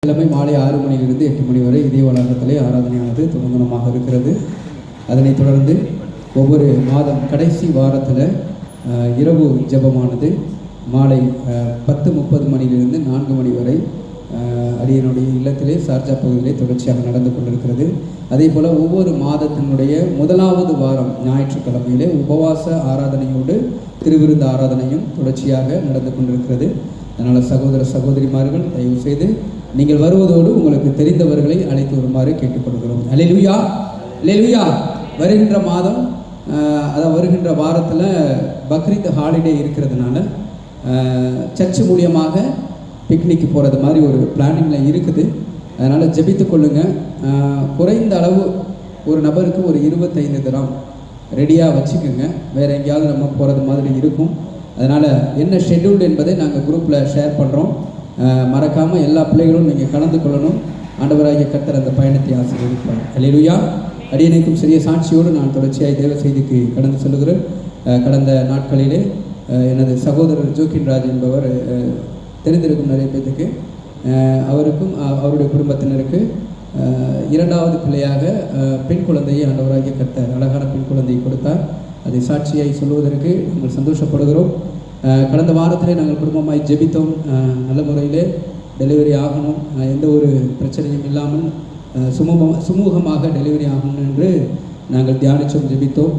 கிழமை மாலை 6 மணியிலிருந்து 8 மணி வரை இதே வளாகத்திலே ஆராதனையானது துவங்கமாக இருக்கிறது. அதனைத் தொடர்ந்து ஒவ்வொரு மாதம் கடைசி வாரத்தில் இரவு ஜெபமானது மாலை 10:30 மணியிலிருந்து 4 மணி வரை அடியனுடைய இல்லத்திலே சார்ஜா பகுதியிலே தொடர்ச்சியாக நடந்து கொண்டிருக்கிறது. அதே போல் ஒவ்வொரு மாதத்தினுடைய முதலாவது வாரம் ஞாயிற்றுக்கிழமையிலே உபவாச ஆராதனையோடு திருவிருந்து ஆராதனையும் தொடர்ச்சியாக நடந்து கொண்டிருக்கிறது. அதனால் சகோதர சகோதரிமார்கள் தயவு செய்து நீங்கள் வருவதோடு உங்களுக்கு தெரிந்தவர்களை அழைத்து வருமாறு கேட்டுக்கொள்கிறோம். அல்லேலூயா, அல்லேலூயா. வருகின்ற மாதம் அதாவது வருகின்ற வாரத்தில் பக்ரீத் ஹாலிடே இருக்கிறதுனால சர்ச்சு மூலியமாக பிக்னிக்கு போகிறது மாதிரி ஒரு பிளானிங்கில் இருக்குது. அதனால் ஜெபித்து கொள்ளுங்கள். குறைந்த அளவு ஒரு நபருக்கு ஒரு 25 திராம் ரெடியாக வச்சுக்கோங்க. வேறு எங்கேயாவது நம்ம போகிறது மாதிரி இருக்கும். அதனால் என்ன ஷெட்யூல்டு என்பதை நாங்கள் குரூப்பில் ஷேர் பண்ணுறோம். மறக்காமல் எல்லா பிள்ளைகளும் நீங்கள் கலந்து கொள்ளணும். ஆண்டவராகிய கர்த்தர் அந்த பயணத்தை ஆசீர்வதிப்பார். அல்லேலூயா. அடியனைக்கும் சிறிய சாட்சியோடு நான் தொடர்ச்சியாக தேவ செய்திக்கு கடந்து செல்கிறேன். கடந்த நாட்களிலே எனது சகோதரர் ஜோக்கின் ராஜ் என்பவர் தெரிந்திருக்கும் நிறைய பேருக்கு. அவருக்கும் அவருடைய குடும்பத்தினருக்கு இரண்டாவது பிள்ளையாக பெண் குழந்தையை ஆண்டவராகிய கர்த்தர் அழகான பெண் குழந்தையை கொடுத்தார். அதை சாட்சியை சொல்வதற்கு நாங்கள் சந்தோஷப்படுகிறோம். கடந்த வாரத்திலே நாங்கள் குடும்பமாய் ஜெபித்தோம். நல்ல முறையிலே டெலிவரி ஆகணும், எந்த ஒரு பிரச்சனையும் இல்லாமல் சுமூகமாக டெலிவரி ஆகணும் என்று நாங்கள் தியானித்தோம், ஜெபித்தோம்.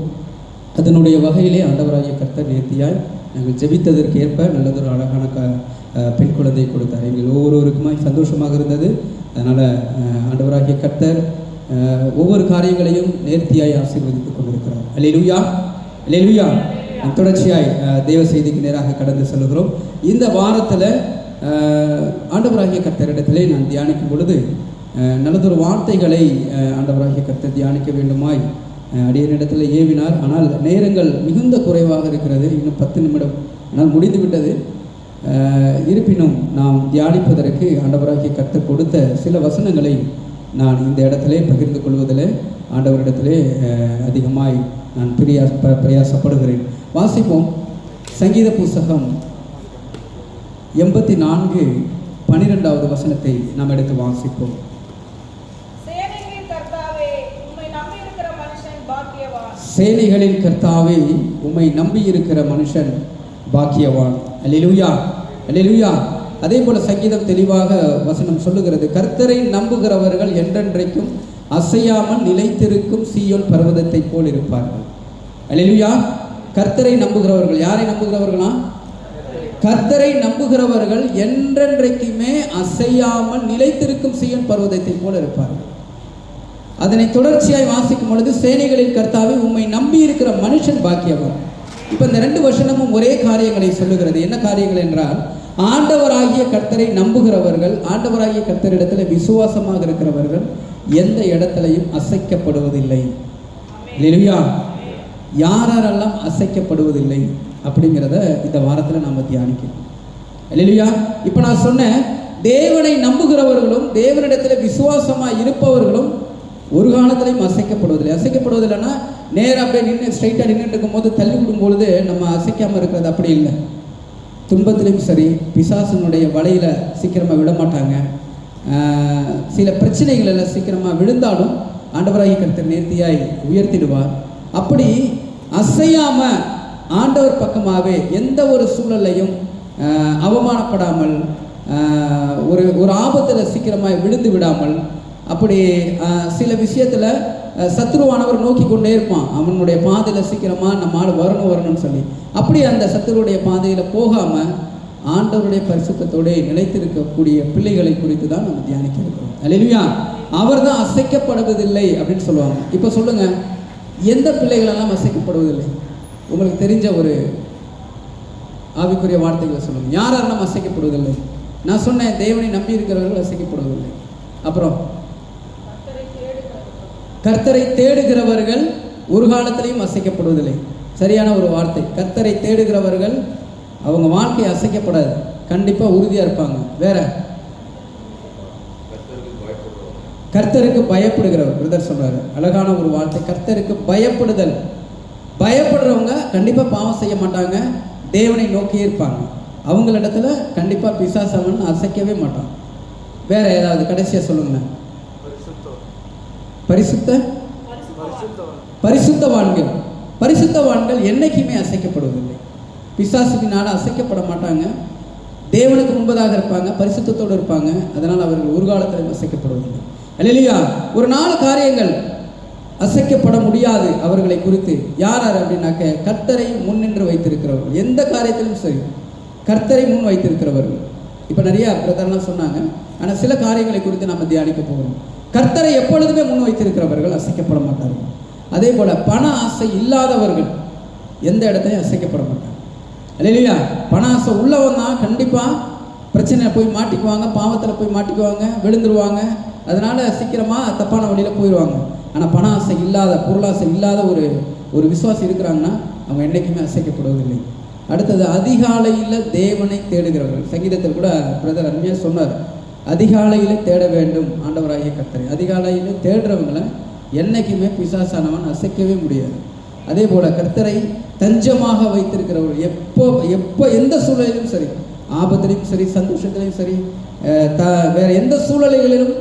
அதனுடைய வகையிலே ஆண்டவராகிய கர்த்தர் நேர்த்தியாய் நாங்கள் ஜெபித்ததற்கு ஏற்ப நல்லதொரு அழகான பெண் குழந்தையை கொடுத்தார். எங்கள் ஒவ்வொருவருக்குமாய் சந்தோஷமாக இருந்தது. அதனால் ஆண்டவராகிய கர்த்தர் ஒவ்வொரு காரியங்களையும் நேர்த்தியாய் ஆசீர்வதித்துக் கொண்டிருக்கிறார். அல்லேலூயா, அல்லேலூயா. தொடர்ச்சியாய் தேவ செய்திக்கு நேராக கடந்து செல்கிறோம். இந்த வாரத்தில் ஆண்டவராகிய கர்த்தரிடத்திலே நான் தியானிக்கும் பொழுது நல்லதொரு வார்த்தைகளை ஆண்டவராகிய கர்த்தர் தியானிக்க வேண்டுமாய் அடியனிடத்தில் ஏவினார். ஆனால் நேரங்கள் மிகுந்த குறைவாக இருக்கிறது. இன்னும் 10 நிமிடம் ஆனால் முடிந்துவிட்டது. இருப்பினும் நாம் தியானிப்பதற்கு ஆண்டவராகிய கர்த்தர் கொடுத்த சில வசனங்களை நான் இந்த இடத்திலே பகிர்ந்து கொள்வதில் ஆண்டவரிடத்திலே அதிகமாய் நான் பிரயாசப்படுகிறேன். வாசிப்போம். சங்கீத புஸ்தகம் 84:12 வசனத்தை நாம் எடுத்து வாசிப்போம். சேனைகளின் கர்த்தாவே, உம்மை நம்பி இருக்கிற மனுஷன் பாக்கியவான். அல்லேலூயா, அல்லேலூயா. அதே போல சங்கீதம் தெளிவாக வசனம் சொல்லுகிறது, கர்த்தரை நம்புகிறவர்கள் என்றென்றைக்கும் அசையாமல் நிலைத்திருக்கும் சீயோன் பர்வதத்தை போல் இருப்பார்கள். அல்லேலூயா. கர்த்தரை நம்புகிறவர்கள், யாரை நம்புகிறவர்களா? கர்த்தரை நம்புகிறவர்கள் என்றென்றைக்குமே அசையாமல் நிலைத்திருக்கும் சீயோன் பர்வதத்தை போல் இருப்பார்கள். அதனை தொடர்ச்சியாய் வாசிக்கும் பொழுது, சேனைகளின் கர்த்தாவை உம்மை நம்பி இருக்கிற மனுஷன் பாக்கியவான். இப்போ இந்த 2 வசனமும் ஒரே காரியங்களை சொல்லுகிறது. என்ன காரியங்கள் என்றால், ஆண்டவராகிய கர்த்தரை நம்புகிறவர்கள், ஆண்டவராகிய கர்த்தரிடத்தில் விசுவாசமாக இருக்கிறவர்கள் எந்த இடத்திலையும் அசைக்கப்படுவதில்லை. அல்லேலூயா. யாரெல்லாம் அசைக்கப்படுவதில்லை அப்படிங்கிறத இந்த வாரத்தில் நாம் தியானிக்கணும். அல்லேலூயா. இப்போ நான் சொன்னேன், தேவனை நம்புகிறவர்களும் தேவனிடத்தில் விசுவாசமாக இருப்பவர்களும் ஒரு காலத்திலையும் அசைக்கப்படுவதில்லை. அசைக்கப்படுவதில்லைன்னா நேராக அப்படியே நின்று ஸ்ட்ரைட்டாக நின்றுட்டு இருக்கும்போது தள்ளி விடும் பொழுது நம்ம அசைக்காமல் இருக்கிறது அப்படி இல்லை. துன்பத்திலையும் சரி, பிசாசனுடைய வலையில் சீக்கிரமாக விட மாட்டாங்க. சில பிரச்சனைகளில் சீக்கிரமாக விழுந்தாலும் ஆண்டவராகிய கர்த்தர் நேர்த்தியாய் உயர்த்திடுவார். அப்படி அசையாமல் ஆண்டவர் பக்கமாகவே எந்த ஒரு சூழலையும் அவமானப்படாமல், ஒரு ஆபத்தில் சீக்கிரமாக விழுந்து விடாமல், அப்படி சில விஷயத்தில் சத்துருவானவர் நோக்கி கொண்டே இருப்பான். அவனுடைய பாதையில் சீக்கிரமாக நம்மால் வரணும்னு சொல்லி, அப்படி அந்த சத்துருடைய பாதையில் போகாமல் ஆண்டவருடைய பரிசுத்தத்தோடு நிலைத்திருக்கக்கூடிய பிள்ளைகளை குறித்து தான் நம்ம தியானிக்க இருக்கிறோம். அல்லேலூயா. அவர் தான் அசைக்கப்படுவதில்லை அப்படின்னு சொல்லுவாங்க. இப்போ சொல்லுங்கள், எந்த பிள்ளைகளெல்லாம் அசைக்கப்படுவதில்லை? உங்களுக்கு தெரிஞ்ச ஒரு ஆவிக்குரிய வார்த்தைகளை சொல்லுங்கள். யாரெல்லாம் அசைக்கப்படுவதில்லை? நான் சொன்னேன், தேவனை நம்பி இருக்கிறவர்கள் அசைக்கப்படுவதில்லை. அப்புறம் கர்த்தரை தேடுகிறவர்கள் ஒரு காலத்திலையும் அசைக்கப்படுவதில்லை. சரியான ஒரு வார்த்தை. கர்த்தரை தேடுகிறவர்கள் அவங்க வாழ்க்கை அசைக்கப்படாது, கண்டிப்பாக உறுதியாக இருப்பாங்க. வேற, கர்த்தருக்கு பயப்படுகிறவர். பிரதர் சொல்றாரு, அழகான ஒரு வார்த்தை, கர்த்தருக்கு பயப்படுதல். பயப்படுறவங்க கண்டிப்பாக பாவம் செய்ய மாட்டாங்க, தேவனை நோக்கியே இருப்பாங்க. அவங்களிடத்துல கண்டிப்பாக பிசாசவன் அசைக்கவே மாட்டான். வேற ஏதாவது கடைசியாக சொல்லுங்களேன். பரிசுத்தவான்கள். பரிசுத்தவான்கள் என்னைக்குமே அசைக்கப்படுவதில்லை. பிசாசுக்கினால அசைக்கப்பட மாட்டாங்க. தேவனுக்கு முன்பதாக இருப்பாங்க, பரிசுத்தத்தோடு இருப்பாங்க. அதனால் அவர்கள் ஒரு காலத்தில் அசைக்கப்படுவதில்லை. அல்லேலூயா. ஒரு 4 காரியங்கள் அசைக்கப்பட முடியாது அவர்களை குறித்து. யார் அப்படின்னாக்க, கர்த்தரை முன்னின்று வைத்திருக்கிறவர்கள். எந்த காரியத்திலும் சரி கர்த்தரை முன் வைத்திருக்கிறவர்கள். இப்போ நிறைய பிரதர்லாம் சொன்னாங்க, ஆனால் சில காரியங்களை குறித்து நம்ம தியானிக்க போகிறோம். கர்த்தரை எப்பொழுதுமே முன் வைத்திருக்கிறவர்கள் அசைக்கப்பட மாட்டார்கள். அதே போல பண ஆசை இல்லாதவர்கள் எந்த இடத்தையும் அசைக்கப்பட மாட்டாங்க. அல்லேலூயா. பண ஆசை உள்ளவன் தான் கண்டிப்பாக பிரச்சனையில் போய் மாட்டிக்குவாங்க, பாவத்தில் போய் மாட்டிக்குவாங்க, விழுந்துருவாங்க. அதனால சீக்கிரமாக தப்பான வழியில் போயிடுவாங்க. ஆனால் பண ஆசை இல்லாத, பொருளாசை இல்லாத ஒரு விசுவாசி இருக்கிறாங்கன்னா அவங்க என்றைக்குமே அசைக்கப்படுவதில்லை. அடுத்தது அதிகாலையில் தேவனை தேடுகிறவர்கள். சங்கீதத்தில் கூட பிரதர் அருமையாக சொன்னார், அதிகாலையில் தேட வேண்டும் ஆண்டவராகிய கர்த்தரை. அதிகாலையில் தேடுறவங்களை என்றைக்குமே பிசாசானவன் அசைக்கவே முடியாது. அதே போல் கர்த்தரை தஞ்சமாக வைத்திருக்கிறவர்கள் எப்போ எந்த சூழலிலும் சரி, ஆபத்திலையும் சரி, சந்தோஷத்திலையும் சரி, வேறு எந்த சூழல்களிலும்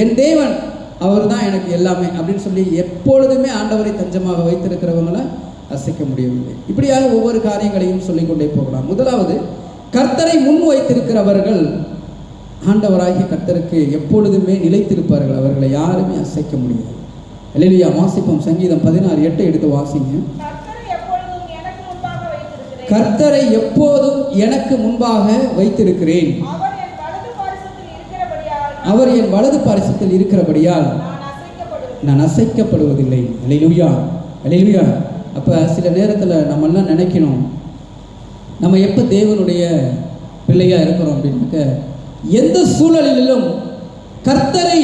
என் தேவன் அவர் தான் எனக்கு எல்லாமே அப்படின்னு சொல்லி எப்பொழுதுமே ஆண்டவரை தஞ்சமாக வைத்திருக்கிறவங்களை அசைக்க முடியவில்லை. இப்படியாக ஒவ்வொரு காரியங்களையும் சொல்லிக்கொண்டே போகலாம். முதலாவது, கர்த்தரை முன் வைத்திருக்கிறவர்கள் ஆண்டவராகிய கர்த்தருக்கு எப்பொழுதுமே நிலைத்திருப்பார்கள். அவர்களை யாருமே அசைக்க முடியாது. அல்லேலூயா. வாசிப்போம். சங்கீதம் 16:8 எடுத்து வாசிங்க. கர்த்தரை எப்போதும் எனக்கு முன்பாக வைத்திருக்கிறேன், அவர் என் வலது பாரிசத்தில் இருக்கிறபடியால் நான் அசைக்கப்படுவதில்லை. அல்லேலூயா, அல்லேலூயா. அப்போ சில நேரத்தில் நம்மெல்லாம் நினைக்கணும், நம்ம எப்போ தேவனுடைய பிள்ளையாக இருக்கிறோம் அப்படின்னாக்க, எந்த சூழலிலும் கர்த்தரை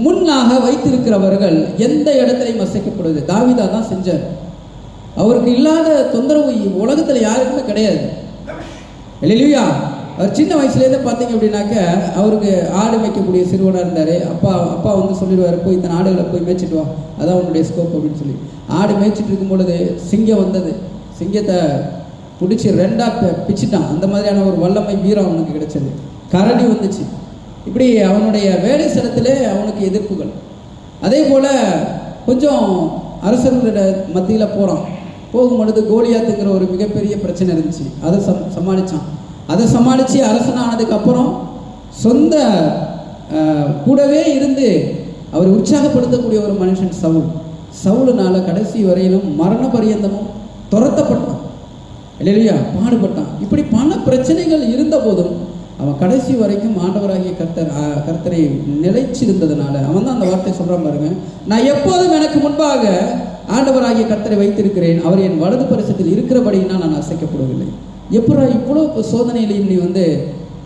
முன்னாக வைத்திருக்கிறவர்கள் எந்த இடத்திலையும் அசைக்கப்படுவது. தாவீதா தான் செஞ்சார். அவருக்கு இல்லாத தொந்தரவு உலகத்தில் யாருக்குமே கிடையாது. அல்லேலூயா. அவர் சின்ன வயசுலேருந்து பார்த்தீங்க அப்படின்னாக்க, அவருக்கு ஆடு மேய்க்கக்கூடிய சிறுவனாக இருந்தார். அப்பா வந்து சொல்லிடுவார், போய் இத்தனை ஆடுகளை போய் மேய்ச்சிட்டு வா, அதான் அவனுடைய ஸ்கோப் அப்படின்னு சொல்லி. ஆடு மேய்ச்சிட்டு இருக்கும் பொழுது சிங்கம் வந்தது. சிங்கத்தை பிடிச்சி 2ஆக பிச்சுட்டான். அந்த மாதிரியான ஒரு வல்லமை வீரம் அவனுக்கு கிடைச்சது. கரடி வந்துச்சு. இப்படி அவனுடைய வேலை ஸ்தலத்திலே அவனுக்கு எதிர்ப்புகள். அதே போல் கொஞ்சம் அரசர்களோட மத்தியில் போகிறான். போகும்பொழுது கோலியாத்துங்கிற ஒரு மிகப்பெரிய பிரச்சனை இருந்துச்சு. அதை சமாளித்தான். அதை சமாளித்து அரசனானதுக்கு அப்புறம் சொந்த கூடவே இருந்து அவர் உற்சாகப்படுத்தக்கூடிய ஒரு மனுஷன் சவுலுனால கடைசி வரையிலும் மரண பரியந்தமும் துரத்தப்பட்டான். இல்லையா, பாடுபட்டான். இப்படி பல பிரச்சனைகள் இருந்த போதும் அவன் கடைசி வரைக்கும் ஆண்டவராகிய கர்த்தரை நிலைச்சிருந்ததுனால அவன் தான் அந்த வார்த்தை சொல்கிறான் பாருங்க, நான் எப்போதும் எனக்கு முன்பாக ஆண்டவராகிய கர்த்தரை வைத்திருக்கிறேன், அவர் என் வலது பரிசத்தில் இருக்கிறபடினா நான் அசைக்கப்படுவதில்லை. எப்படா இவ்வளோ சோதனையிலையும் நீ வந்து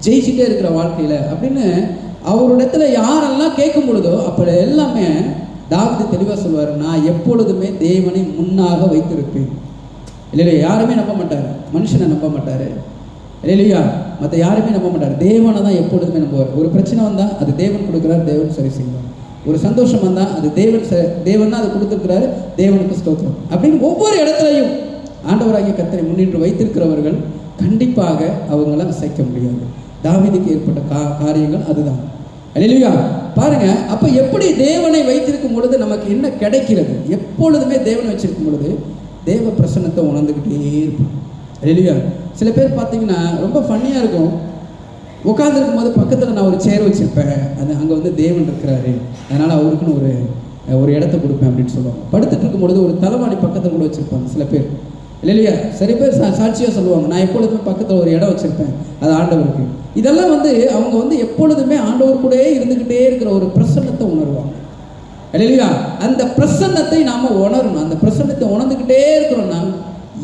ஜெயிச்சுட்டே இருக்கிற வாழ்க்கையில் அப்படின்னு அவரிடத்துல யாரெல்லாம் கேட்கும் பொழுதோ அப்போ எல்லாமே தாவீது தெளிவாக சொல்வார், நான் எப்பொழுதுமே தேவனை முன்னாக வைத்திருப்பேன். இல்லையா, யாருமே நம்ப மாட்டார், மனுஷனை நம்ப மாட்டார். இல்லையா, மற்ற யாருமே நம்ப மாட்டார், தேவனை தான் எப்பொழுதுமே நம்புவார். ஒரு பிரச்சனை வந்தால் அது தேவன் கொடுக்குறார், தேவன் சரி செய்வார். ஒரு சந்தோஷம் வந்தால் அது தேவன் தான் அது கொடுத்துருக்கிறாரு, தேவனுக்கு ஸ்தோத்திரம் அப்படின்னு ஒவ்வொரு இடத்துலையும் ஆண்டவராகிய கர்த்தரை முன்னின்று வைத்திருக்கிறவர்கள் கண்டிப்பாக அவங்கள அசைக்க முடியாது. தாவீதுக்கு ஏற்பட்ட காரியங்கள் அதுதான். அல்லேலூயா. பாருங்க, அப்போ எப்படி தேவனை வைத்திருக்கும் பொழுது நமக்கு என்ன கிடைக்கிறது? எப்பொழுதுமே தேவனை வச்சிருக்கும் பொழுது தேவ பிரசன்னத்தை உணர்ந்துக்கிட்டே இருப்போம். அல்லேலூயா. சில பேர் பார்த்தீங்கன்னா ரொம்ப ஃபன்னியாக இருக்கும். உட்காந்துருக்கும் போது பக்கத்தில் நான் ஒரு சேர் வச்சுருப்பேன், அது அங்கே வந்து தேவன் இருக்கிறாரு, அதனால் அவருக்குன்னு ஒரு இடத்த கொடுப்பேன் அப்படின்னு சொல்லுவாங்க. படுத்துட்டு இருக்கும் பொழுது ஒரு தலைவாணி பக்கத்தில் கூட வச்சுருப்பாங்க சில பேர். இல்லையா, சரி பேர் சாட்சியாக சொல்லுவாங்க, நான் எப்பொழுதுமே பக்கத்தில் ஒரு இடம் வச்சுருப்பேன், அது ஆண்டவருக்கு. இதெல்லாம் வந்து அவங்க வந்து எப்பொழுதுமே ஆண்டவர் கூடயே இருந்துக்கிட்டே இருக்கிற ஒரு பிரசன்னத்தை உணர்வாங்க. இல்லையா, அந்த பிரசன்னத்தை நாம் உணரணும். அந்த பிரசன்னத்தை உணர்ந்துக்கிட்டே இருக்கிறோன்னா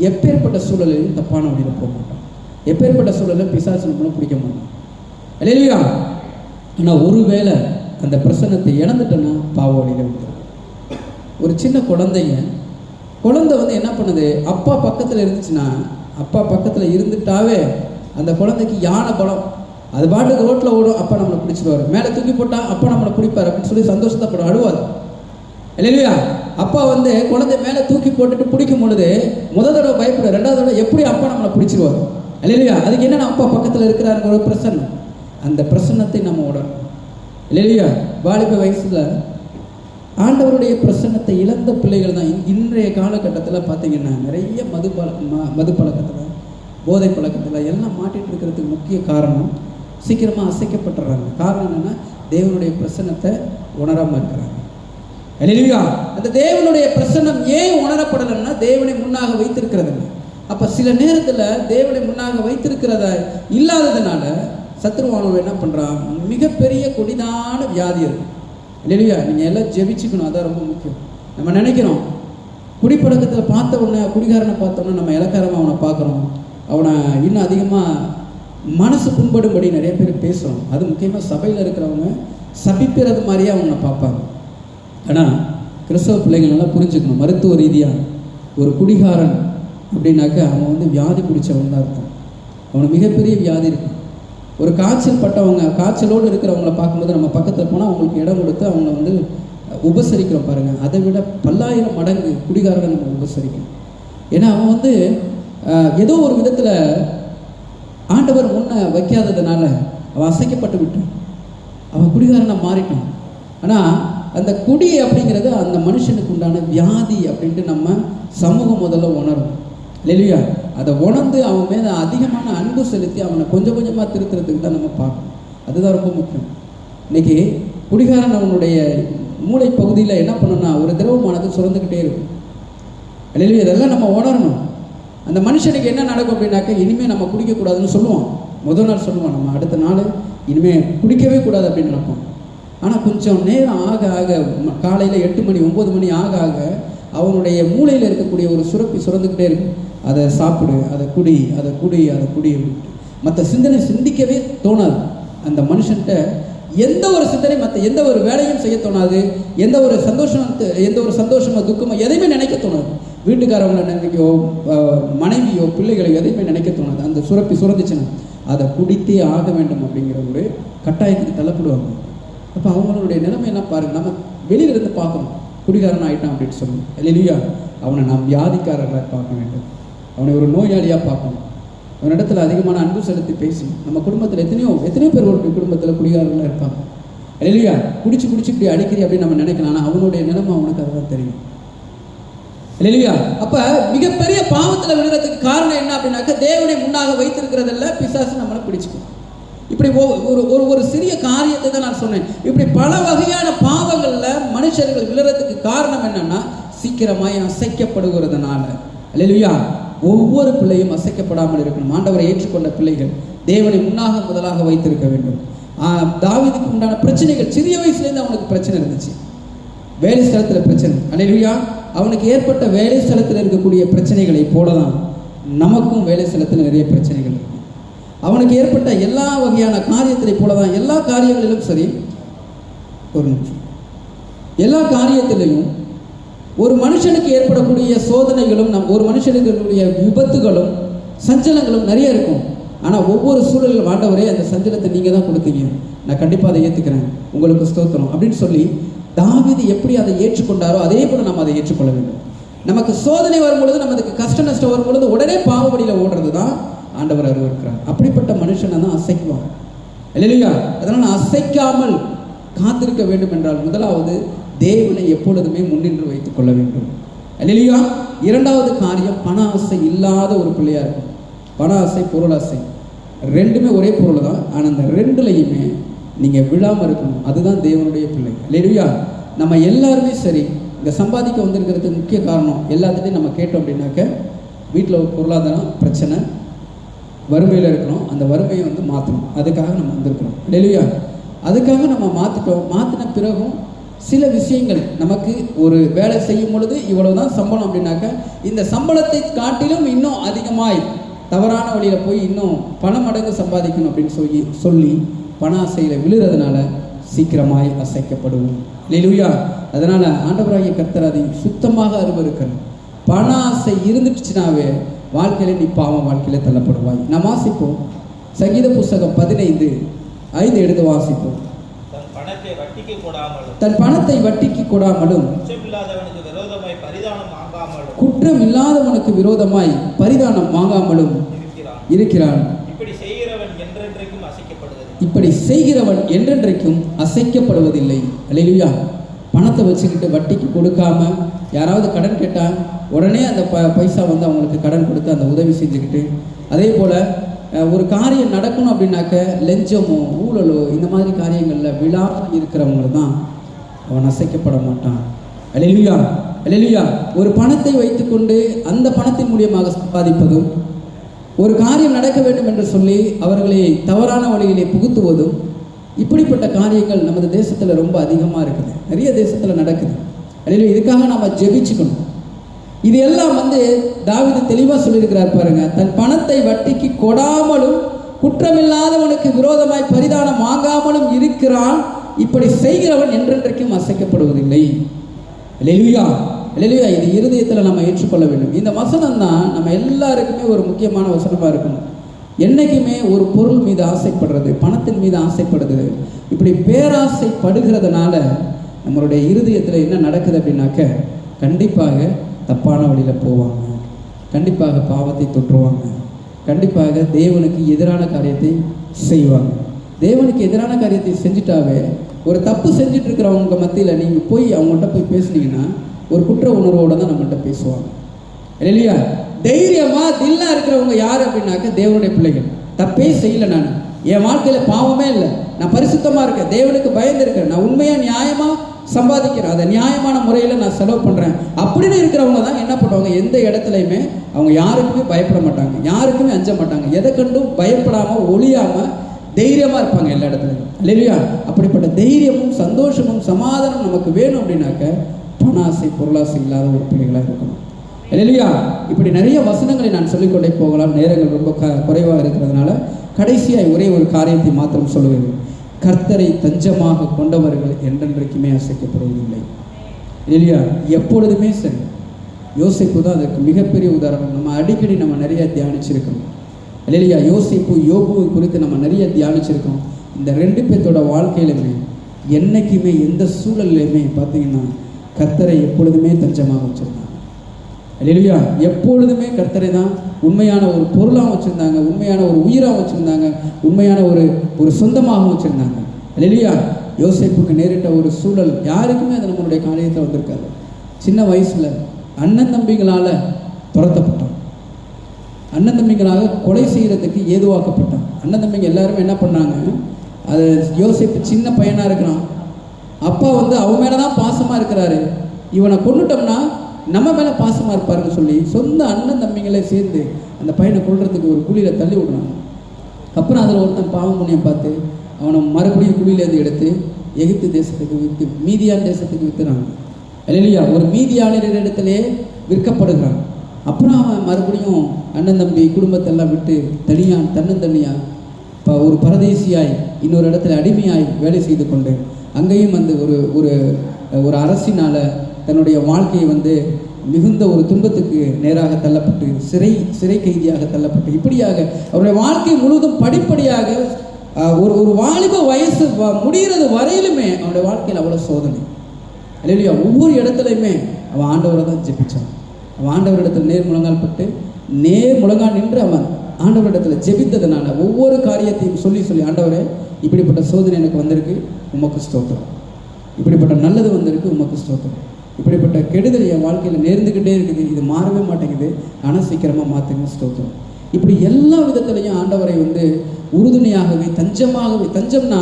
எப்பேற்பட்ட சூழலையும் தப்பான வழியில் போக மாட்டோம், எப்பேற்பட்ட சூழலில் பிசாசு நம்மளும் பிடிக்க மாட்டோம். இல்லையா, ஆனால் ஒருவேளை அந்த பிரசன்னத்தை இழந்துட்டோன்னா பாவ வழியில் விட்டுரும். ஒரு சின்ன குழந்தை வந்து என்ன பண்ணுது, அப்பா பக்கத்தில் இருந்துச்சுன்னா, அப்பா பக்கத்தில் இருந்துட்டாவே அந்த குழந்தைக்கு யானை பலம், அது பாட்டுக்கு ரோட்டில் ஓடும், அப்பா நம்மளை பிடிச்சிடுவார். மேலே தூக்கி போட்டால் அப்பா நம்மளை பிடிப்பார் அப்படின்னு சொல்லி சந்தோஷத்தைப்படும், அழுவாது. இல்லையா, அப்பா வந்து குழந்தை மேலே தூக்கி போட்டுட்டு பிடிக்கும் பொழுது முதல் தடவை பயப்படும், ரெண்டாவது தடவை எப்படி அப்பா நம்மளை பிடிச்சிருவார். இல்லையா, அதுக்கு என்னென்ன அப்பா பக்கத்தில் இருக்கிறாருங்கிற ஒரு பிரசன்னம். அந்த பிரசன்னத்தை நம்ம உணரணும். இல்லையா? வாலிப வயசுல ஆண்டவருடைய பிரசன்னத்தை இழந்த பிள்ளைகள் தான் இன்றைய காலகட்டத்தில் பார்த்தீங்கன்னா நிறைய மது பழக்கத்தில், போதை பழக்கத்தில் எல்லாம் மாட்டிகிட்டு இருக்கிறதுக்கு முக்கிய காரணம் சீக்கிரமாக அசைக்கப்பட்டுறாங்க. காரணம் என்னென்னா தேவனுடைய பிரசன்னத்தை உணராமல் இருக்கிறாங்க. இல்லையா? அந்த தேவனுடைய பிரசன்னம் ஏன் உணரப்படலைன்னா தேவனை முன்னாக வைத்திருக்கிறதில்ல. அப்போ சில நேரத்தில் தேவனை முன்னாக வைத்திருக்கிறத இல்லாததுனால சத்ருவானவன் என்ன பண்ணுறான், மிகப்பெரிய கொடிதான வியாதி அது. இல்லையா? நீங்கள் எல்லாம் ஜெபிச்சுக்கணும், அதான் ரொம்ப முக்கியம். நம்ம நினைக்கிறோம் குடிப்பழக்கத்தில் பார்த்த உடனே, குடிகாரனை பார்த்தோன்னே நம்ம இலக்காரமாக அவனை பார்க்குறோம், அவனை இன்னும் அதிகமாக மனசு புண்படும்படி நிறைய பேர் பேசுகிறோம். அது முக்கியமாக சபையில் இருக்கிறவங்க சபிப்பிறது மாதிரியே அவனை பார்ப்பாங்க. ஆனால் கிறிஸ்தவ பிள்ளைகள் நல்லா புரிஞ்சுக்கணும், மருத்துவ ரீதியாக ஒரு குடிகாரன் அப்படின்னாக்க அவன் வியாதி பிடிச்சவன் தான் இருக்கும். அவனுக்கு மிகப்பெரிய வியாதி இருக்கும். ஒரு காய்ச்சல் பட்டவங்க, காய்ச்சலோடு இருக்கிறவங்கள பார்க்கும்போது நம்ம பக்கத்தில் போனால் அவங்களுக்கு இடம் கொடுத்து அவங்கள உபசரிக்கிறோம் பாருங்கள். அதை விட 10,000 மடங்கு குடிகாரனை நம்ம உபசரிக்கணும். ஏன்னா அவன் ஏதோ ஒரு விதத்தில் ஆண்டவர் முன்ன வைக்காததுனால அவன் அசைக்கப்பட்டு விட்டான், அவன் குடிகாரனை மாறிட்டான். ஆனால் அந்த குடி அப்படிங்கிறது அந்த மனுஷனுக்கு உண்டான வியாதி அப்படின்ட்டு நம்ம சமூகம் முதல்ல உணரும். இல்லையா? அதை உணர்ந்து அவன் மேலே அதிகமான அன்பு செலுத்தி அவனை கொஞ்சம் கொஞ்சமாக திருத்துறதுக்கு தான் நம்ம பார்க்கணும். அதுதான் ரொம்ப முக்கியம். இன்றைக்கி குடிகாரன் அவனுடைய மூளை பகுதியில் என்ன பண்ணணும்னா ஒரு திரவமானது சுரந்துக்கிட்டே இருக்கும். இல்லையா? இதெல்லாம் நம்ம உணரணும். அந்த மனுஷனுக்கு என்ன நடக்கும் அப்படின்னாக்க இனிமேல் நம்ம குடிக்கக்கூடாதுன்னு சொல்லுவான். முதல் நாள் சொல்லுவான், நம்ம அடுத்த நாள் இனிமேல் குடிக்கவே கூடாது அப்படின்னு நினைப்போம். ஆனால் கொஞ்சம் நேரம் ஆக ஆக, காலையில் 8 மணி 9 மணி ஆக ஆக அவனுடைய மூளையில் இருக்கக்கூடிய ஒரு சுரப்பி சுரந்துக்கிட்டே இருக்கும். அதை சாப்பிடு, அதை குடி, அதை குடி, அதை குடி அப்படின்ட்டு மற்ற சிந்தனை சிந்திக்கவே தோணாது. அந்த மனுஷன்கிட்ட எந்த ஒரு சிந்தனை, மற்ற எந்த ஒரு வேலையும் செய்ய தோணாது. எந்த ஒரு சந்தோஷமோ துக்கமோ எதையுமே நினைக்க தோணாது. வீட்டுக்காரவங்களை நினைக்கோ, மனைவியோ, பிள்ளைகளோ எதையுமே நினைக்க தோணாது. அந்த சுரப்பி சுரந்துச்சுன்னா அதை குடித்தே ஆக வேண்டும் அப்படிங்கிற ஒரு கட்டாயத்துக்கு தள்ளப்படுவாங்க. அப்போ அவங்களுடைய நிலைமை என்ன பாருங்கள். நம்ம வெளியிலிருந்து பார்க்கணும், குடிகாரன் ஆகிட்டான் அப்படின்னு சொல்லி. இல்லையா? அவனை நாம் வியாதிக்காரர்களாக பார்க்க வேண்டும், அவனை ஒரு நோயாளியாக பார்க்கணும். அவனிடத்தில் அதிகமான அன்பு செலுத்தி பேசி, நம்ம குடும்பத்தில் எத்தனையோ பேர் ஒரு குடும்பத்தில் குடிகாரர்களாக இருப்பாங்க. இல்லையா? குடிச்சு இப்படி அடிக்கடி அப்படின்னு நம்ம நினைக்கலாம். ஆனால் அவனுடைய நிலைமை அவனுக்கு அதுதான் தெரியும். இல்லையா? அப்போ மிகப்பெரிய பாவத்தில் விழுறதுக்கு காரணம் என்ன அப்படின்னாக்க தேவனை முன்னாக வைத்திருக்கிறதில்ல, பிசாசு நம்மளை பிடிச்சிக்கும். இப்படி ஒரு சிறிய காரியத்தை தான் நான் சொன்னேன். இப்படி பல வகையான பாவங்களில் மனுஷர்கள் விழுறதுக்கு காரணம் என்னன்னா சீக்கிரமாய் அசைக்கப்படுகிறதுனால. அல்லேலூயா! ஒவ்வொரு பிள்ளையும் அசைக்கப்படாமல் இருக்கணும். ஆண்டவரை ஏற்றுக்கொண்ட பிள்ளைகள் தேவனை முன்னாக முதலாக வைத்திருக்க வேண்டும். தாவீதுக்கு உண்டான பிரச்சனைகள் சிறிய வயசுலேருந்து அவனுக்கு பிரச்சனை இருந்துச்சு. வேலை ஸ்தலத்தில் பிரச்சனை. அல்லேலூயா! அவனுக்கு ஏற்பட்ட வேலை ஸ்தலத்தில் இருக்கக்கூடிய பிரச்சனைகளை போல தான் நமக்கும் வேலை ஸ்தலத்தில் நிறைய பிரச்சனைகள் இருக்கும். அவனுக்கு ஏற்பட்ட எல்லா வகையான காரியத்தை போல தான் எல்லா காரியங்களிலும் சரி, ஒரு நிமிஷம், எல்லா காரியத்திலையும் ஒரு மனுஷனுக்கு ஏற்படக்கூடிய சோதனைகளும் ஒரு மனுஷனுக்கு விபத்துகளும் சஞ்சலங்களும் நிறைய இருக்கும். ஆனால் ஒவ்வொரு சூழலில் ஆண்டவரே அந்த சஞ்சலத்தை நீங்கள் தான் கொடுத்தீங்க, நான் கண்டிப்பாக அதை ஏற்றுக்கிறேன், உங்களுக்கு ஸ்தோத்திரம் அப்படின்னு சொல்லி தாவீது எப்படி அதை ஏற்றுக்கொண்டாரோ அதே போல நம்ம அதை ஏற்றுக்கொள்ள வேண்டும். நமக்கு சோதனை வரும்பொழுது, நமக்கு கஷ்ட நஷ்டம் வரும்பொழுது உடனே பாவப்படியில் ஓடுறது தான் ஆண்டவர் அருவருக்கிறார். அப்படிப்பட்ட மனுஷனை தான் அசைக்குவாங்க. இல்லையா? அதனால் அசைக்காமல் காத்திருக்க வேண்டும் என்றால் முதலாவது தேவனை எப்பொழுதுமே முன்னின்று வைத்துக் கொள்ள வேண்டும். இல்லையா? இரண்டாவது காரியம், பண ஆசை இல்லாத ஒரு பிள்ளையா இருக்கும். பண ஆசை, பொருள் ஆசை ரெண்டுமே ஒரே பொருள் தான். ஆனால் அந்த ரெண்டுலையுமே நீங்கள் விழாமல் இருக்கணும். அதுதான் தேவனுடைய பிள்ளை. இல்லையா? நம்ம எல்லாருமே சரி, இங்கே சம்பாதிக்க வந்திருக்கிறதுக்கு முக்கிய காரணம் எல்லாத்துட்டையும் நம்ம கேட்டோம் அப்படின்னாக்க வீட்டில் ஒரு பொருளாதாரம் பிரச்சனை, வறுமையில் இருக்கிறோம், அந்த வறுமையை மாற்றணும், அதுக்காக நம்ம வந்திருக்கிறோம். இல்லையா? அதுக்காக நம்ம மாற்றின பிறகும் சில விஷயங்கள் நமக்கு ஒரு வேலை செய்யும் பொழுது இவ்வளவு தான் சம்பளம் அப்படின்னாக்க இந்த சம்பளத்தை காட்டிலும் இன்னும் அதிகமாய் தவறான வழியில் போய் இன்னும் பல மடங்கு சம்பாதிக்கணும் அப்படின்னு சொல்லி பண ஆசையில் விழுறதுனால சீக்கிரமாய் அசைக்கப்படுவோம். இல்லையா? அதனால் ஆண்டவராகிய கர்த்தர் அதை சுத்தமாக அருவருக்கணும். பண ஆசை இருந்துச்சுனாவே வாழ்க்கையில் நீ பாவம் வாழ்க்கையில் தள்ளப்படுவாய். நாம் வாசிப்போம் சங்கீத புஸ்தகம் 15:5 எடுத்து வாசிப்போம். தன் பணத்தை வட்டிக்கு கொடாமலும் குற்றம் இல்லாதவனுக்கு விரோதமாய் பரிதானம் வாங்காமலும் இருக்கிறான். இப்படி செய்கிறவன் என்றென்றைக்கும் அசைக்கப்படுவதில்லை. அல்லேலூயா. பணத்தை வச்சுக்கிட்டு வட்டிக்கு கொடுக்காம யாராவது கடன் கேட்டால் உடனே அந்த பைசா வந்து அவங்களுக்கு கடன் கொடுத்து அந்த உதவி செஞ்சுக்கிட்டு, அதே போல் ஒரு காரியம் நடக்கணும் அப்படின்னாக்க லஞ்சமோ ஊழலோ இந்த மாதிரி காரியங்களில் விழாமல் இருக்கிறவங்க தான் அவன் அசைக்கப்பட மாட்டான். அல்லேலூயா, அல்லேலூயா. ஒரு பணத்தை வைத்துக்கொண்டு அந்த பணத்தின் மூலியமாக சம்பாதிப்பதும், ஒரு காரியம் நடக்க வேண்டும் என்று சொல்லி அவர்களை தவறான வழியிலே புகுத்துவதும், இப்படிப்பட்ட காரியங்கள் நமது தேசத்தில் ரொம்ப அதிகமாக இருக்குது. நிறைய தேசத்தில் நடக்குது. அல்லேலூயா. இதுக்காக நாம் ஜெபிச்சுக்கணும். இது எல்லாம் வந்து தாவீது தெளிவாக சொல்லியிருக்கிறார் பாருங்க. தன் பணத்தை வட்டிக்கு கொடாமலும் குற்றமில்லாதவனுக்கு விரோதமாய் பரிதானம் வாங்காமலும் இருக்கிறான். இப்படி செய்கிறவன் என்றென்றைக்கும் அசைக்கப்படுவதில்லை. அல்லேலூயா, அல்லேலூயா. இது இருதயத்தில் நம்ம ஏற்றுக்கொள்ள வேண்டும். இந்த வசனம் தான் நம்ம எல்லாருக்குமே ஒரு முக்கியமான வசனமாக இருக்கணும். என்றைக்குமே ஒரு பொருள் மீது ஆசைப்படுறது, பணத்தின் மீது ஆசைப்படுறது, இப்படி பேராசைப்படுகிறதுனால நம்மளுடைய இருதயத்தில் என்ன நடக்குது அப்படின்னாக்க, கண்டிப்பாக தப்பான வழியில் போவாங்க, கண்டிப்பாக பாவத்தை தொற்றுவாங்க, கண்டிப்பாக தேவனுக்கு எதிரான காரியத்தை செய்வாங்க. தேவனுக்கு எதிரான காரியத்தை செஞ்சுட்டாவே, ஒரு தப்பு செஞ்சுட்டு இருக்கிறவங்க மத்தியில் நீங்கள் போய் அவங்கள்ட்ட போய் பேசுனீங்கன்னா ஒரு குற்ற உணர்வோடு தான் நம்மள்கிட்ட பேசுவாங்க. இல்லையா? தைரியமாக தில்லாக இருக்கிறவங்க யார் அப்படின்னாக்க தேவனுடைய பிள்ளைகள். தப்பே செய்யலை, நான் என் வாழ்க்கையில் பாவமே இல்லை, நான் பரிசுத்தமாக இருக்கேன், தேவனுக்கு பயந்து இருக்கேன், நான் உண்மையாக நியாயமாக சம்பாதிக்கிறேன், அதை நியாயமான முறையில் நான் செலவு பண்ணுறேன் அப்படின்னு இருக்கிறவங்க தான் என்ன பண்ணுவாங்க, எந்த இடத்துலையுமே அவங்க யாருக்குமே பயப்பட மாட்டாங்க, யாருக்குமே அஞ்ச மாட்டாங்க, எதை கண்டும் பயப்படாமல் ஒளியாமல் தைரியமாக இருப்பாங்க எல்லா இடத்துலையும். இல்லையா? அப்படிப்பட்ட தைரியமும் சந்தோஷமும் சமாதானம் நமக்கு வேணும் அப்படின்னாக்க பணாசை பொருளாசை இல்லாத ஒரு பிள்ளைகளாக இருக்கணும். இல்லையா? இப்படி நிறைய வசனங்களை நான் சொல்லிக்கொண்டே போகலாம், நேரங்கள் ரொம்ப குறைவாக இருக்கிறதுனால கடைசியாக ஒரே ஒரு காரியத்தை மாத்திரம் சொல்லுவேன். கர்த்தரை தஞ்சமாக கொண்டவர்கள் என்றென்றைக்குமே அசைக்கப்படுவதில்லை. இல்லையா? எப்பொழுதுமே சரி. யோசேப்பு தான் அதற்கு மிகப்பெரிய உதாரணம். நம்ம அடிக்கடி நம்ம நிறைய தியானிச்சிருக்கோம். இல்லையா? யோசேப்பு யோபுவை குறித்து நம்ம நிறைய தியானிச்சிருக்கோம். இந்த ரெண்டு பேர்த்தோட வாழ்க்கையிலுமே என்றைக்குமே எந்த சூழல்லையுமே பார்த்தீங்கன்னா கர்த்தரை எப்பொழுதுமே தஞ்சமாக வச்சுருந்தாங்க. இல்லையா? எப்பொழுதுமே கர்த்தரை தான் உண்மையான ஒரு பொருளாக வச்சுருந்தாங்க, உண்மையான ஒரு உயிராக வச்சுருந்தாங்க, உண்மையான ஒரு சொந்தமாக வச்சுருந்தாங்க. இல்லையா? யோசேப்புக்கு நேரிட்ட ஒரு சூழல் யாருக்குமே அது நம்மளுடைய காரியத்தில் வந்திருக்காது. சின்ன வயசில் அண்ணன் தம்பிகளால் துரத்தப்பட்டான், அண்ணன் தம்பிகளாக கொலை செய்கிறதுக்கு ஏதுவாக்கப்பட்டான். அண்ணன் தம்பிங்க எல்லாருமே என்ன பண்ணாங்க, அது யோசேப்பு சின்ன பையனாக இருக்கிறான், அப்பா வந்து அவன் மேலே தான் பாசமாக இருக்கிறாரு, இவனை கொண்டுட்டோம்னா நம்ம மேலே பாசமாக இருப்பாருன்னு சொல்லி சொந்த அண்ணன் தம்பிங்களே சேர்ந்து அந்த பையனை கொள்றதுக்கு ஒரு குழியில் தள்ளி விடுறாங்க. அப்புறம் அதில் ஒருத்தன் பாவம் புண்ணியம் பார்த்து அவனை மறுபடியும் குழியிலேருந்து எடுத்து எகிப்து தேசத்துக்கு விற்று மீதியான் தேசத்துக்கு விற்றுறாங்க. இல்லையா? ஒரு மீதியாளர் இடத்துலையே விற்கப்படுகிறான். அப்புறம் அவன் மறுபடியும் அண்ணன் தம்பி குடும்பத்தெல்லாம் விட்டு தன்னந்தனியாக இப்போ ஒரு பரதேசியாய் இன்னொரு இடத்துல அடிமையாய் வேலை செய்து கொண்டு அங்கேயும் வந்து ஒரு அரசினால் தன்னுடைய வாழ்க்கையை வந்து மிகுந்த ஒரு துன்பத்துக்கு நேராக தள்ளப்பட்டு சிறை கைதியாக தள்ளப்பட்டு இப்படியாக அவருடைய வாழ்க்கை முழுவதும் படிப்படியாக ஒரு வாலிப வயசு முடிகிறது வரையிலுமே அவனுடைய வாழ்க்கையில் அவ்வளோ சோதனை. இல்லையா? ஒவ்வொரு இடத்துலையுமே அவன் ஆண்டவரை தான் ஜெபிச்சான். அவன் ஆண்டவரிடத்தில் நேர் முழங்கால் நின்று அவன் ஆண்டவரிடத்தில் ஜெபித்ததுனால ஒவ்வொரு காரியத்தையும் சொல்லி ஆண்டவரே இப்படிப்பட்ட சோதனை எனக்கு வந்திருக்கு, உமக்கு ஸ்தோத்திரம், இப்படிப்பட்ட நல்லது வந்திருக்கு, உமக்கு ஸ்தோத்திரம், இப்படிப்பட்ட கெடுதல் என் வாழ்க்கையில் நேர்ந்துக்கிட்டே இருக்குது, இது மாறவே மாட்டேங்குது, ஆனால் சீக்கிரமாக மாற்றுங்க, ஸ்தோத்திரம். இப்படி எல்லா விதத்துலையும் ஆண்டவரை வந்து உறுதுணையாகவே தஞ்சம்னா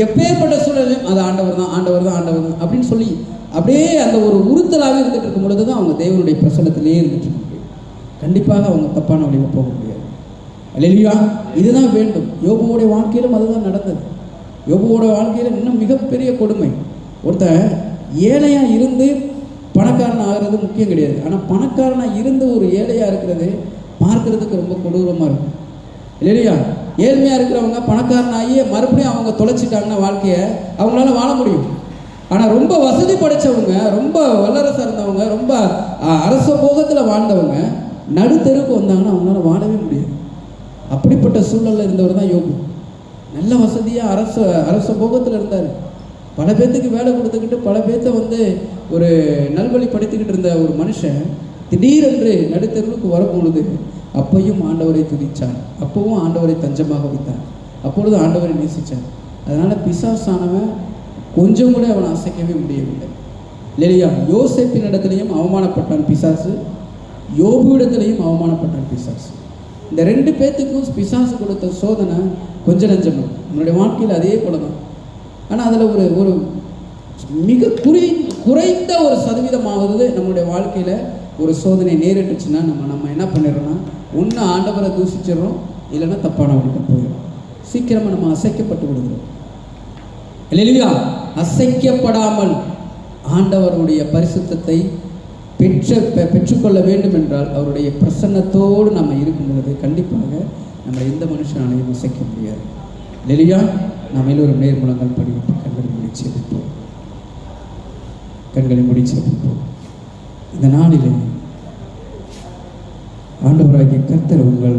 எப்பேற்பட்ட சூழலையும் அது ஆண்டவர் தான் அப்படின்னு சொல்லி அப்படியே அந்த ஒரு உறுத்தலாகவே இருந்துகிட்டு இருக்கும் பொழுது தான் அவங்க தேவனுடைய பிரசன்னத்திலே இருந்துட்டு இருக்க முடியும். கண்டிப்பாக அவங்க தப்பான வழியில் போக முடியாது. அல்லேலூயா. இதுதான் வேண்டும். யோபுவோடைய வாழ்க்கையிலும் அதுதான் நடந்தது. யோபுவோட வாழ்க்கையில் இன்னும் மிகப்பெரிய கொடுமை. ஒருத்தன் ஏழையாக இருந்து பணக்காரன் ஆகிறது முக்கியம் கிடையாது, ஆனால் பணக்காரனாக இருந்து ஒரு ஏழையாக இருக்கிறது பார்க்கறதுக்கு ரொம்ப கொடூரமாக இருக்கும். இல்லையா? ஏழ்மையாக இருக்கிறவங்க பணக்காரனாகி மறுபடியும் அவங்க தொலைச்சிட்டாங்கன்னா வாழ்க்கையை அவங்களால வாழ முடியும். ஆனால் ரொம்ப வசதி படைத்தவங்க, ரொம்ப வல்லரசாக இருந்தவங்க, ரொம்ப அரச போகத்தில் வாழ்ந்தவங்க நடுத்தெருக்கு வந்தாங்கன்னா அவங்களால வாழவே முடியாது. அப்படிப்பட்ட சூழலில் இருந்தவர் தான் யோபு. நல்ல வசதியாக அரச போகத்தில் இருந்தார். பல பேர்த்துக்கு வேலை கொடுத்துக்கிட்டு பல பேர்த்த வந்து ஒரு நல்வழிப்படுத்திக்கிட்டு இருந்த ஒரு மனுஷன் திடீரென்று நடுத்தெருவுக்கு வரப்பொழுது அப்பையும் ஆண்டவரை துதிச்சார், அப்பவும் ஆண்டவரை தஞ்சமாக வைத்தார். அப்பொழுது ஆண்டவரை நேசித்தார். அதனால் பிசாசானவன் கொஞ்சம் கூட அவனை அசைக்கவே முடியவில்லை. இல்லையா? யோசேப்பின் இடத்துலையும் அவமானப்பட்டான் பிசாசு, யோபு இடத்துலையும் அவமானப்பட்டான் பிசாசு. இந்த 2 பேர்த்துக்கும் பிசாசு கொடுத்த சோதனை கொஞ்சம் நஞ்சம். நம்மளுடைய வாழ்க்கையில் அதே போல தான். ஆனால் அதில் ஒரு மிக குறைந்த ஒரு சதவீதமாவது நம்மளுடைய வாழ்க்கையில் ஒரு சோதனை நேரிட்டுச்சுன்னா நம்ம என்ன பண்ணிடுறோம்னா, ஒன்று ஆண்டவரை தூஷிச்சிடறோம், இல்லைன்னா தப்பானவர்கிட்ட போயிடும். சீக்கிரமாக நம்ம அசைக்கப்பட்டு விடுகிறோம். இல்லையா? அசைக்கப்படாமல் ஆண்டவருடைய பரிசுத்தத்தை பெற்றுக்கொள்ள வேண்டும் என்றால் அவருடைய பிரசன்னத்தோடு நம்ம இருக்கும் பொழுது கண்டிப்பாக நம்ம எந்த மனுஷனாலையும் அசைக்க முடியாது. இல்லையா? நாம் எல்லோரும் நேர்முழங்கள் படிவிட்டு கண்களை முடிச்செடுப்போம். இந்த நாளிலே ஆண்டவராகிய கர்த்தர் உங்கள்